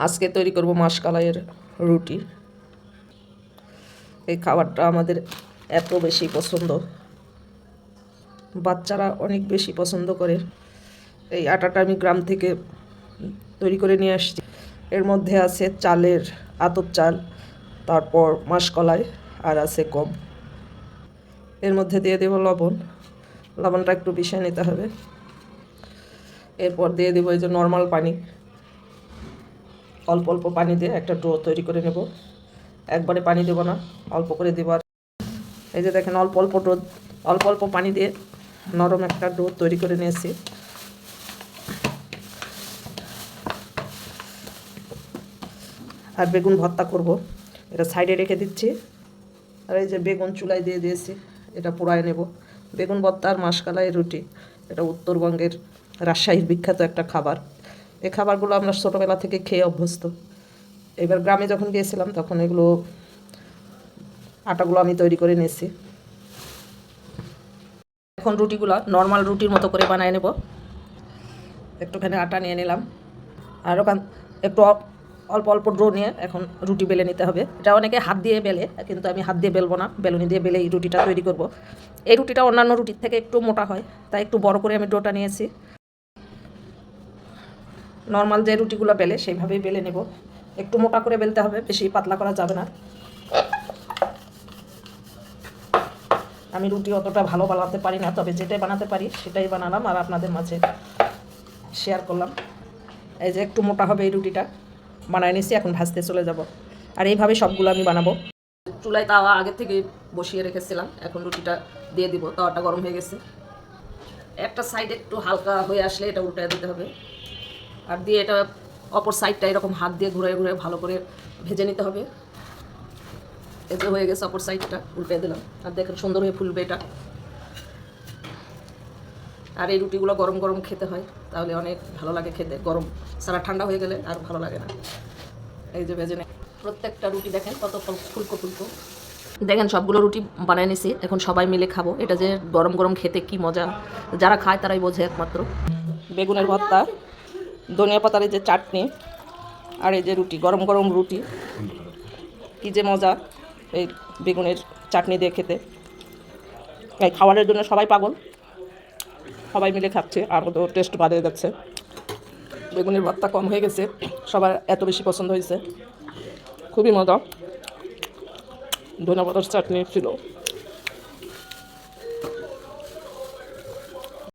আজকে তৈরি করব মাসকলাইয়ের রুটি। এই খাবারটা আমাদের এত বেশি পছন্দ, বাচ্চারা অনেক বেশি পছন্দ করে। এই আটাটা আমি গ্রাম থেকে তৈরি করে নিয়ে আসছি। এর মধ্যে আছে চালের আতপ চাল, তারপর মাসকলাই, আর আছে গম। এর মধ্যে দিয়ে দেব লবণ। লবণটা একটু মিশিয়ে নিতে হবে। এরপর দিয়ে দেবো এই যে নর্মাল পানি। অল্প অল্প পানি দিয়ে একটা ডো তৈরি করে নেব। একবারে পানি দেবো না, অল্প করে দেবো। আর এই যে দেখেন অল্প অল্প পানি দিয়ে নরম একটা ডো তৈরি করে নিয়েছি। আর বেগুন ভর্তা করব, এটা সাইডে রেখে দিচ্ছি। আর এই যে বেগুন চুলায় দিয়ে দিয়েছি, এটা পোড়ায় নেব। বেগুন ভর্তা আর মাসকলাই রুটি, এটা উত্তরবঙ্গের রাজশাহীর বিখ্যাত একটা খাবার। এই খাবারগুলো আমরা ছোটোবেলা থেকে খেয়ে অভ্যস্ত। এবার গ্রামে যখন গিয়েছিলাম তখন এগুলো আটাগুলো আমি তৈরি করে নিয়েছি। এখন রুটিগুলো নর্মাল রুটির মতো করে বানিয়ে নেব। একটুখানি আটা নিয়ে নিলাম, আর ওখান একটু অল্প অল্প ডো নিয়ে এখন রুটি বেলে নিতে হবে। এটা অনেকে হাত দিয়ে বেলে, কিন্তু আমি হাত দিয়ে বেলবো না, বেলুনি দিয়ে বেলে এই রুটিটা তৈরি করব। এই রুটিটা অন্যান্য রুটির থেকে একটু মোটা হয়, তাই একটু বড় করে আমি ডোটা নিয়েছি। নর্মাল যে রুটিগুলো বেলে সেইভাবেই বেলে নেব। একটু মোটা করে বেলতে হবে, বেশি পাতলা করা যাবে না। আমি রুটি অতটা ভালো বানাতে পারি না, তবে যেটাই বানাতে পারি সেটাই বানালাম আর আপনাদের মাঝে শেয়ার করলাম। এই যে একটু মোটা হবে এই রুটিটা বানায় নিয়েছি, এখন ভাজতে চলে যাব। আর এইভাবে সবগুলো আমি বানাবো। চুলায় তাওয়া আগে থেকে বসিয়ে রেখেছিলাম, এখন রুটিটা দিয়ে দিব। তাওয়াটা গরম হয়ে গেছে, একটা সাইড একটু হালকা হয়ে আসলে এটা উল্টে দিতে হবে। আর দিয়ে এটা অপর সাইডটা এরকম হাত দিয়ে ঘুরে ঘুরে ভালো করে ভেজে নিতে হবে। এই যে হয়ে গেছে, অপর সাইডটা উল্টে দিলাম। আর দেখেন সুন্দর হয়ে ফুলবে এটা। আর এই রুটিগুলো গরম গরম খেতে হয়, তাহলে অনেক ভালো লাগে খেতে। গরম সারা ঠান্ডা হয়ে গেলে আর ভালো লাগে না। এই যে ভেজে নেই প্রত্যেকটা রুটি, দেখেন কত ফুলকো ফুলকো। দেখেন সবগুলো রুটি বানিয়ে নিছি, এখন সবাই মিলে খাবো। এটা যে গরম গরম খেতে কি মজা, যারা খায় তারাই বোঝে একমাত্র। বেগুনের ভর্তা, ধনিয়া পাতার এই যে চাটনি, আর এই যে রুটি, গরম গরম রুটি, কি যে মজা এই বেগুনের চাটনি দিয়ে খেতে। এই খাবারের জন্য সবাই পাগল, সবাই মিলে খাচ্ছে আর তো টেস্ট বাড়ে যাচ্ছে। বেগুনের ভর্তা কম হয়ে গেছে, সবার এত বেশি পছন্দ হয়েছে, খুবই মজা। ধনিয়া পাতার চাটনি ছিল।